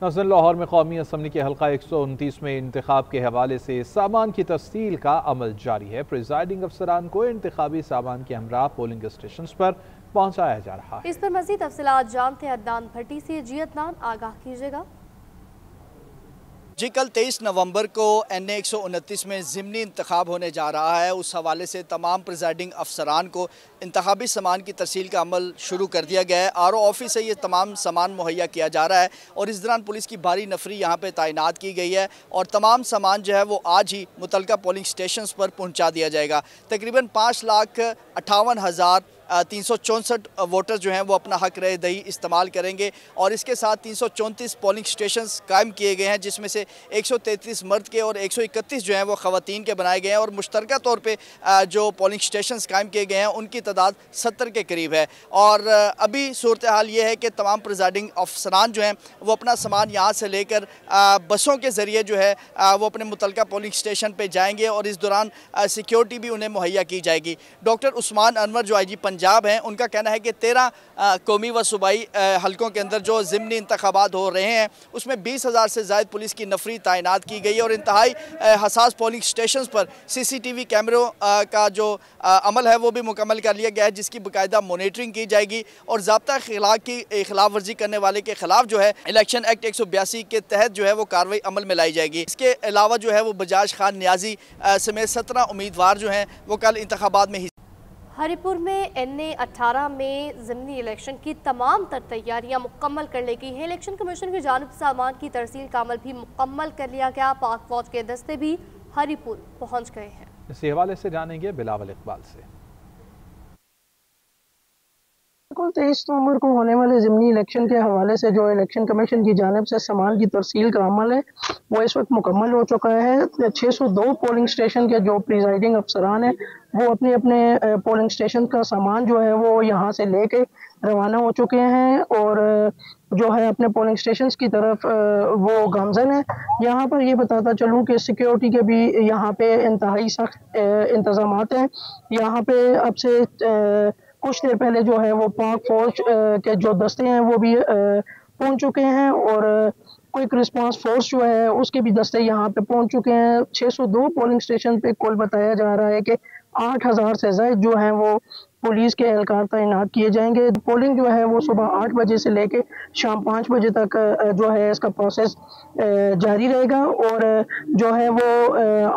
नाज़रीन, लाहौर में कौमी असम्बली के हल्का 129 में इंतखाब के हवाले से सामान की तफसील का अमल जारी है। प्रिजाइडिंग अफसरान को इंतखाबी सामान के हमरा पोलिंग स्टेशन पर पहुँचाया जा रहा है। इस पर मज़ीद तफसीलात जानते हैं अदनान भट्टी से। जी अदनान, आगाह कीजिएगा। जी, कल 23 नवंबर को NA 129 में ज़िमनी इंतखाब होने जा रहा है। उस हवाले से तमाम प्रिजाइडिंग अफसरान को इंतखाबी सामान की तरसील का अमल शुरू कर दिया गया है। RO ऑफिस से ये तमाम सामान मुहैया किया जा रहा है और इस दौरान पुलिस की भारी नफरी यहाँ पे तैनात की गई है और तमाम सामान जो है वो आज ही मुतलका पोलिंग स्टेशन पर पहुँचा दिया जाएगा। तकरीबन 5,58,364 वोटर जो हैं वो अपना हक रहे दही इस्तेमाल करेंगे और इसके साथ 334 पोलिंग स्टेशन कायम किए गए हैं, जिसमें से 133 मर्द के और 131 जो हैं वो ख़वातीन के बनाए गए हैं और मुश्तरका तौर पे जो पोलिंग स्टेशन कायम किए गए हैं उनकी तादाद 70 के करीब है। और अभी सूरत हाल ये है कि तमाम प्रिजाइडिंग अफसरान जो हैं वो अपना सामान यहाँ से लेकर बसों के ज़रिए जो है वो अपने मुतलका पोलिंग स्टेशन पर जाएंगे और इस दौरान सिक्योरिटी भी उन्हें मुहैया की जाएगी। डॉक्टर उस्मान अनवर जो IG पंजाब हैं, उनका कहना है कि 13 कौमी व सूबाई हलकों के अंदर जो ज़िमनी इंतखाबात हो रहे हैं उसमें 20,000 से ज़ायद पुलिस की नफरी तैनात की गई है और इंतहाई हसास पोलिंग स्टेशन पर CCTV कैमरों का जो अमल है वो भी मुकम्मल कर लिया गया है, जिसकी बाकायदा मॉनिटरिंग की जाएगी और ज़ाब्ता खिलाफ वर्जी करने वाले के खिलाफ जो है इलेक्शन एक्ट 182 के तहत जो है वो कार्रवाई अमल में लाई जाएगी। इसके अलावा जो है वो बजाज खान न्याजी समेत 17 उम्मीदवार जो हैं वो कल इंतखाबात में हरिपुर में NA 18 में ज़िमनी इलेक्शन की तमाम तर तैयारियां मुकम्मल कर ली गई हैं। इलेक्शन कमीशन की जानिब से सामान की तरसील का अमल भी मुकम्मल कर लिया गया। पाक फौज के दस्ते भी हरिपुर पहुंच गए हैं। इसी हवाले से जानेंगे बिलावल इकबाल से। 23 नवंबर को होने वाले ज़िमनी इलेक्शन के हवाले से जो इलेक्शन कमीशन की जानिब से सामान की तरसील का अमल है वो इस वक्त मुकम्मल हो चुका है। 602 पोलिंग स्टेशन के जो प्रिजाइडिंग अफसरान हैं वो अपने अपने पोलिंग स्टेशन का सामान जो है वो यहाँ से लेके रवाना हो चुके हैं और जो है अपने पोलिंग स्टेशन की तरफ वो गामजन है। यहाँ पर ये बताता चलूँ कि सिक्योरिटी के भी यहाँ पे इंतहाई सख्त इंतजामात हैं। यहाँ पे अब से कुछ देर पहले जो है वो पाक फौज के जो दस्ते हैं वो भी पहुंच चुके हैं और क्विक रिस्पांस फोर्स जो है उसके भी दस्ते यहाँ पे पहुंच चुके हैं। 602 पोलिंग स्टेशन पे कुल बताया जा रहा है कि 8,000 से ज़ायद जो है वो पुलिस के एहलकार तैनात किए जाएंगे। पोलिंग जो है वो सुबह 8 बजे से लेके शाम 5 बजे तक जो है इसका प्रोसेस जारी रहेगा और जो है वो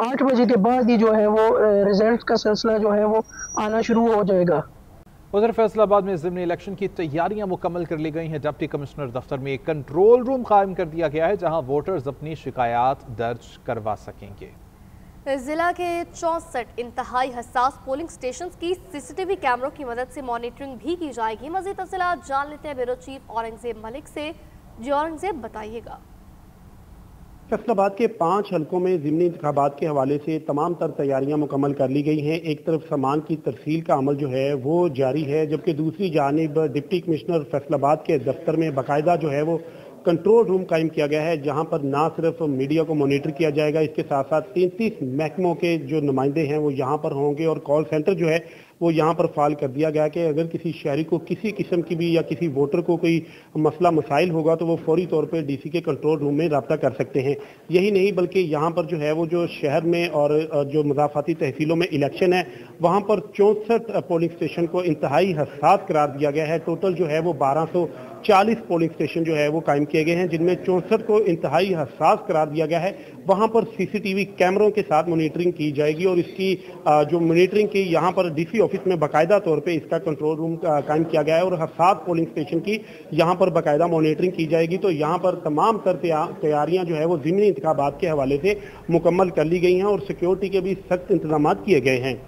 8 बजे के बाद ही जो है वो रिजल्ट का सिलसिला जो है वो आना शुरू हो जाएगा। उधर फैसलाबाद में ज़िमनी इलेक्शन की तैयारियां मुकम्मल कर ली गई हैं। डिप्टी कमिश्नर दफ्तर में एक कंट्रोल रूम कायम कर दिया गया है जहां वोटर्स अपनी शिकायत दर्ज करवा सकेंगे। जिला के 64 इंतहाई हसास पोलिंग स्टेशन की CCTV कैमरों की मदद से मॉनिटरिंग भी की जाएगी। मज़ीद तफसीलात जान लेते हैं ब्यूरो चीफ औरंगजेब मलिक से। जी औरंगजेब, बताइएगा। फैसलाबाद के 5 हलकों में ज़िमनी इंतखाबात के हवाले से तमाम तर तैयारियां मुकम्मल कर ली गई हैं। एक तरफ सामान की तरसील का अमल जो है वो जारी है, जबकि दूसरी जानिब डिप्टी कमिश्नर फैसलाबाद के दफ्तर में बाकायदा जो है वो कंट्रोल रूम कायम किया गया है, जहां पर ना सिर्फ मीडिया को मॉनिटर किया जाएगा, इसके साथ साथ 33 महकमों के जो नुमाइंदे हैं वो यहाँ पर होंगे और कॉल सेंटर जो है वो यहाँ पर फाल कर दिया गया कि अगर किसी शहरी को किसी किस्म की भी या किसी वोटर को कोई मसला मसाइल होगा तो वो फौरी तौर पर DC के कंट्रोल रूम में रब्ता कर सकते हैं। यही नहीं बल्कि यहाँ पर जो है वो जो शहर में और जो मज़ाफ़ाती तहसीलों में इलेक्शन है वहाँ पर 64 पोलिंग स्टेशन को इंतहाई हसास करार दिया गया है। टोटल जो है वो 1240 पोलिंग स्टेशन जो है वो कायम किए गए हैं, जिनमें 64 को इंतहाई हसास करार दिया गया है। वहाँ पर CCTV कैमरों के साथ मॉनिटरिंग की जाएगी और इसकी जो मॉनिटरिंग की यहाँ पर DC ऑफिस में बाकायदा तौर पे इसका कंट्रोल रूम कायम किया गया है और हर 7 पोलिंग स्टेशन की यहाँ पर बाकायदा मॉनिटरिंग की जाएगी। तो यहाँ पर तमाम तर तैयारियां जो है वो ज़िमनी इंतखाबात के हवाले से मुकम्मल कर ली गई हैं और सिक्योरिटी के भी सख्त इंतजाम किए गए हैं।